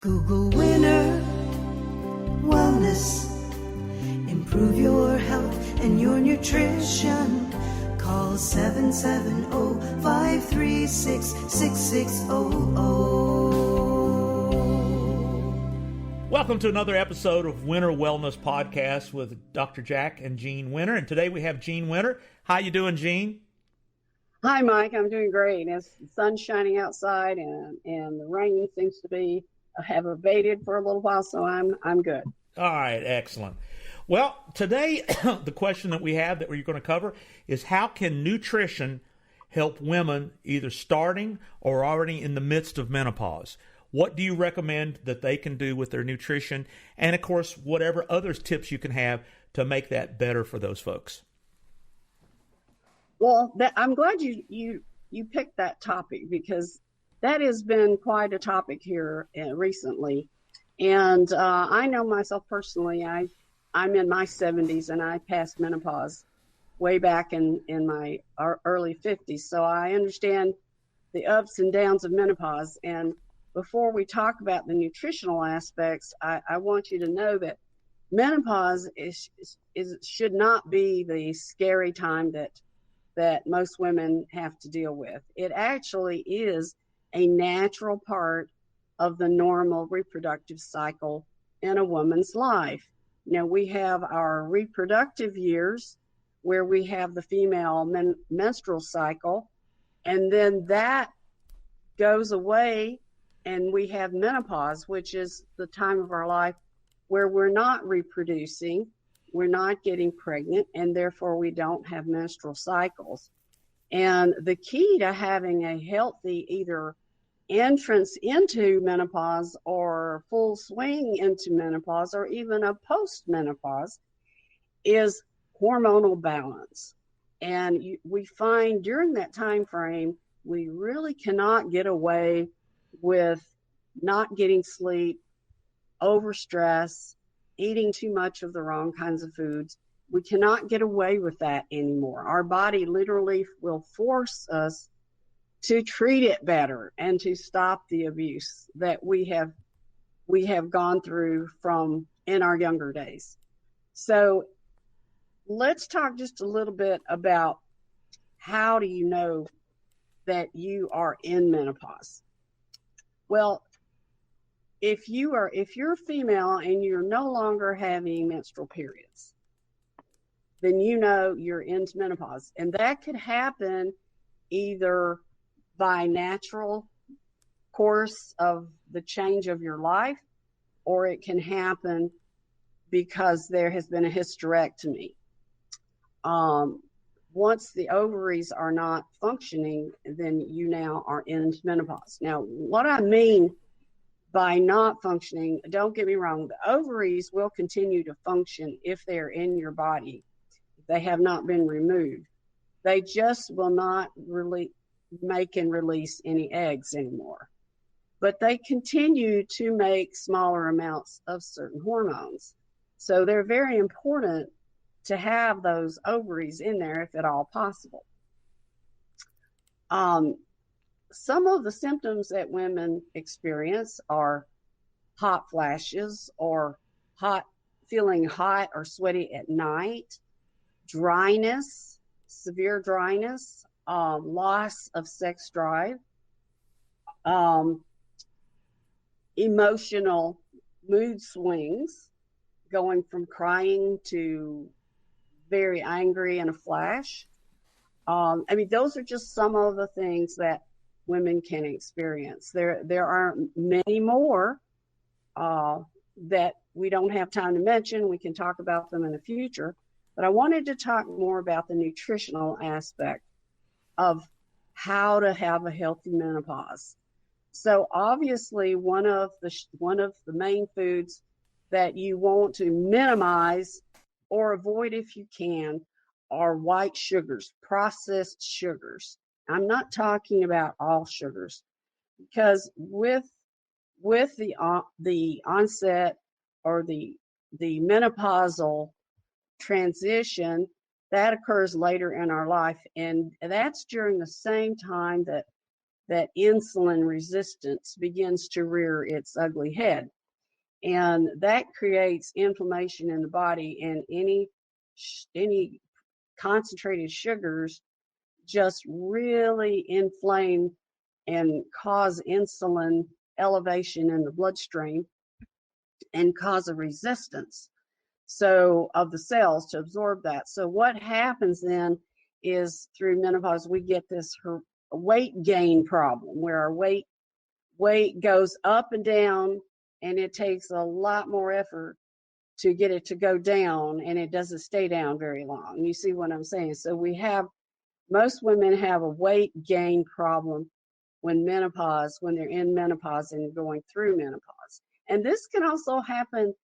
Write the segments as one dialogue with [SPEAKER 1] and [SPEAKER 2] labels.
[SPEAKER 1] Google winner, wellness, improve your health and your nutrition. Call 770-536-6600.
[SPEAKER 2] Welcome to another episode of Winter Wellness Podcast with Dr. Jack and Jean Winter. And today we have Jean Winter. How you doing, Jean?
[SPEAKER 3] Hi, Mike. I'm doing great. It's the sun's shining outside, and the rain seems to have abated for a little while, so I'm good.
[SPEAKER 2] All right, excellent. Well, today the question that we have that we're going to cover is how can nutrition help women either starting or already in the midst of menopause? What do you recommend that they can do with their nutrition? And of course, whatever other tips you can have to make that better for those folks.
[SPEAKER 3] Well, I'm glad you picked that topic, because that has been quite a topic here recently. And I know myself personally, I'm in my 70s and I passed menopause way back in my early 50s. So I understand the ups and downs of menopause. And before we talk about the nutritional aspects, I want you to know that menopause should not be the scary time that most women have to deal with. It actually is a natural part of the normal reproductive cycle in a woman's life. Now, we have our reproductive years where we have the female menstrual cycle, and then that goes away and we have menopause, which is the time of our life where we're not reproducing, we're not getting pregnant, and therefore we don't have menstrual cycles. And the key to having a healthy either entrance into menopause or full swing into menopause or even a post-menopause is hormonal balance. And we find during that time frame, we really cannot get away with not getting sleep, overstress, eating too much of the wrong kinds of foods. We cannot get away with that anymore. Our body literally will force us to treat it better and to stop the abuse that we have gone through from in our younger days. So let's talk just a little bit about how do you know that you are in menopause. Well, if you're female and you're no longer having menstrual periods, then you know you're into menopause. And that could happen either by natural course of the change of your life, or it can happen because there has been a hysterectomy. Once the ovaries are not functioning, then you now are in menopause. Now, what I mean by not functioning, don't get me wrong, the ovaries will continue to function if they're in your body. They have not been removed. They just will not really make and release any eggs anymore. But they continue to make smaller amounts of certain hormones. So they're very important to have those ovaries in there if at all possible. Some of the symptoms that women experience are hot flashes or feeling hot or sweaty at night, dryness, severe dryness, loss of sex drive, emotional mood swings, going from crying to very angry in a flash. Those are just some of the things that women can experience. There are many more that we don't have time to mention. We can talk about them in the future. But I wanted to talk more about the nutritional aspect of how to have a healthy menopause. So obviously, one of the main foods that you want to minimize or avoid if you can are white sugars, processed sugars. I'm not talking about all sugars, because with the onset or the menopausal transition, that occurs later in our life, and that's during the same time that that insulin resistance begins to rear its ugly head. And that creates inflammation in the body, and any concentrated sugars just really inflame and cause insulin elevation in the bloodstream and cause a resistance of the cells to absorb that. So what happens then is through menopause we get this weight gain problem where our weight goes up and down, and it takes a lot more effort to get it to go down, and it doesn't stay down very long. You see what I'm saying? So most women have a weight gain problem when they're in menopause and going through menopause. And this can also happen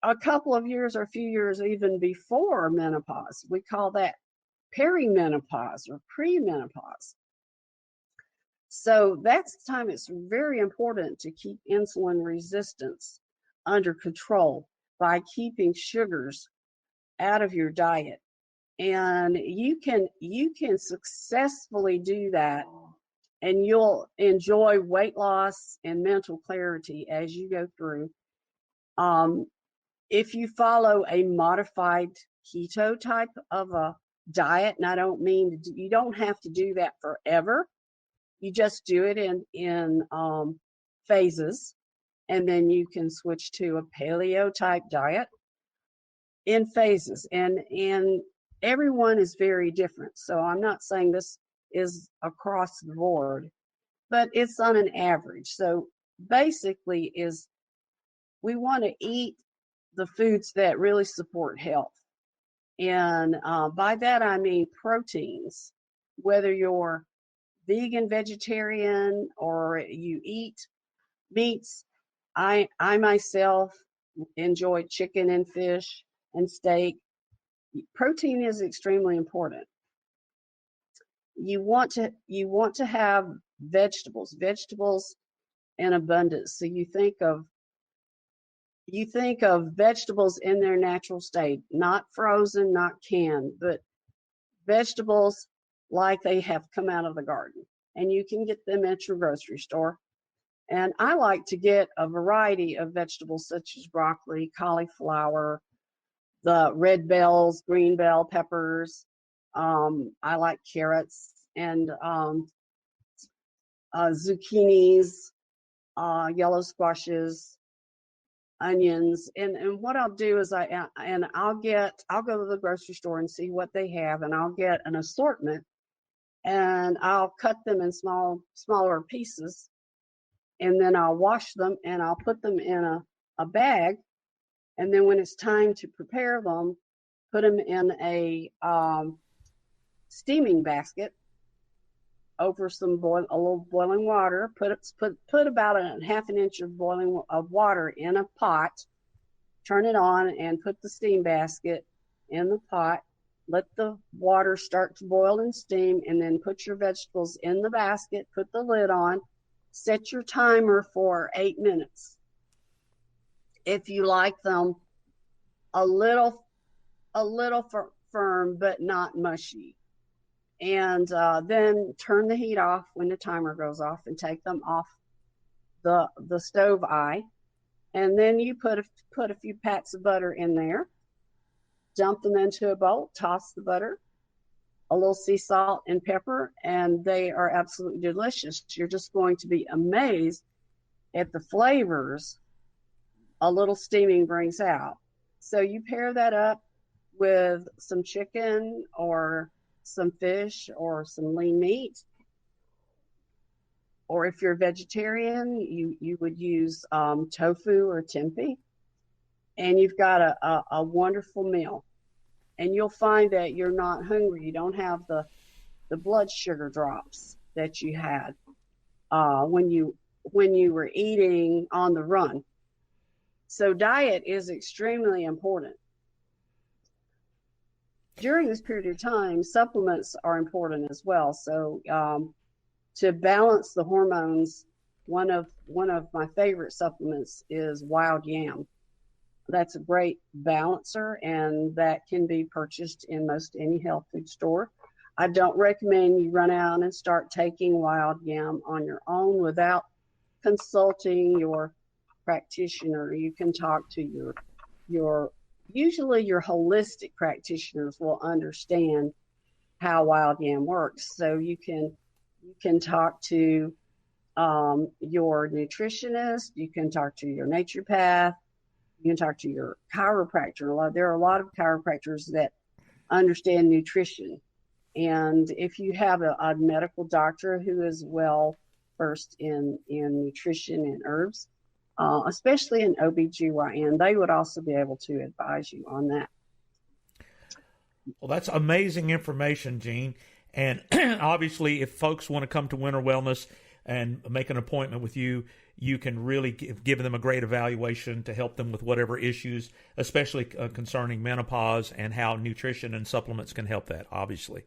[SPEAKER 3] a couple of years or a few years even before menopause. We call that perimenopause or premenopause. So that's the time it's very important to keep insulin resistance under control by keeping sugars out of your diet. And you can successfully do that, and you'll enjoy weight loss and mental clarity as you go through. If you follow a modified keto type of a diet, and I don't mean you don't have to do that forever. You just do it in phases, and then you can switch to a paleo type diet in phases. And everyone is very different. So I'm not saying this is across the board, but it's on an average. So basically we want to eat the foods that really support health. And by that I mean proteins, whether you're vegan, vegetarian, or you eat meats. I myself enjoy chicken and fish and steak. Protein is extremely important. You want to have vegetables in abundance. So you think of vegetables in their natural state, not frozen, not canned, but vegetables like they have come out of the garden, and you can get them at your grocery store. And I like to get a variety of vegetables such as broccoli, cauliflower, the red bells, green bell peppers. I like carrots and zucchinis, yellow squashes, onions. And what I'll do is I'll go to the grocery store and see what they have, and I'll get an assortment, and I'll cut them in smaller pieces, and then I'll wash them and I'll put them in a bag. And then when it's time to prepare them, put them in a steaming basket over a little boiling water. Put about a half an inch of water in a pot. Turn it on and put the steam basket in the pot. Let the water start to boil and steam, and then put your vegetables in the basket. Put the lid on. Set your timer for 8 minutes. If you like them a little firm but not mushy, and then turn the heat off when the timer goes off, and take them off the stove eye, and then you put a few pats of butter in there. Dump them into a bowl. Toss the butter, a little sea salt and pepper, and they are absolutely delicious. You're just going to be amazed at the flavors a little steaming brings out. So you pair that up with some chicken or some fish or some lean meat. Or if you're a vegetarian, you would use tofu or tempeh. And you've got a wonderful meal. And you'll find that you're not hungry. You don't have the blood sugar drops that you had when you were eating on the run. So diet is extremely important. During this period of time, supplements are important as well. So to balance the hormones, one of my favorite supplements is wild yam. That's a great balancer, and that can be purchased in most any health food store. I don't recommend you run out and start taking wild yam on your own without consulting your practitioner. You can talk to usually your holistic practitioners will understand how wild yam works. So you can talk to your nutritionist, you can talk to your naturopath, you can talk to your chiropractor. There are a lot of chiropractors that understand nutrition. And if you have a medical doctor who is well versed in nutrition and herbs, especially in OBGYN, they would also be able to advise you on that.
[SPEAKER 2] Well, that's amazing information, Jean. And obviously, if folks want to come to Winter Wellness and make an appointment with you, you can really give them a great evaluation to help them with whatever issues, especially concerning menopause and how nutrition and supplements can help that, obviously.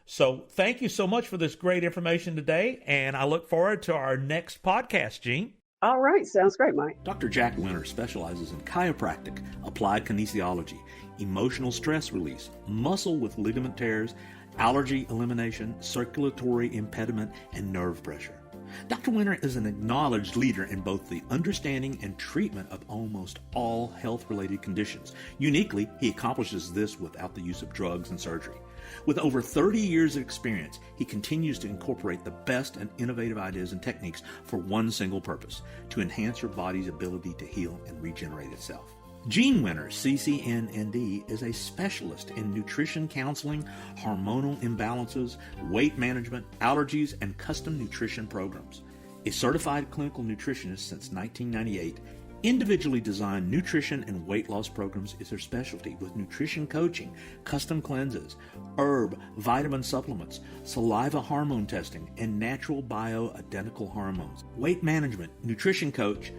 [SPEAKER 2] So thank you so much for this great information today, and I look forward to our next podcast, Jean.
[SPEAKER 3] All right. Sounds great, Mike.
[SPEAKER 4] Dr. Jack Winter specializes in chiropractic, applied kinesiology, emotional stress release, muscle with ligament tears, allergy elimination, circulatory impediment, and nerve pressure. Dr. Winter is an acknowledged leader in both the understanding and treatment of almost all health-related conditions. Uniquely, he accomplishes this without the use of drugs and surgery. With over 30 years of experience, he continues to incorporate the best and innovative ideas and techniques for one single purpose: to enhance your body's ability to heal and regenerate itself. Jean Winter, CCNND, is a specialist in nutrition counseling, hormonal imbalances, weight management, allergies, and custom nutrition programs. A certified clinical nutritionist since 1998, individually designed nutrition and weight loss programs is her specialty, with nutrition coaching, custom cleanses, herb, vitamin supplements, saliva hormone testing, and natural bioidentical hormones. Weight management, nutrition coach,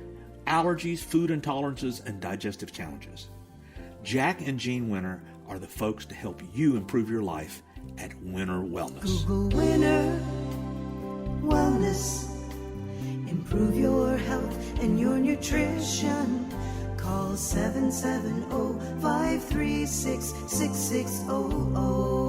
[SPEAKER 4] allergies, food intolerances, and digestive challenges. Jack and Jean Winter are the folks to help you improve your life at Winter Wellness.
[SPEAKER 1] Google Winter Wellness. Improve your health and your nutrition. Call 770-536-6600.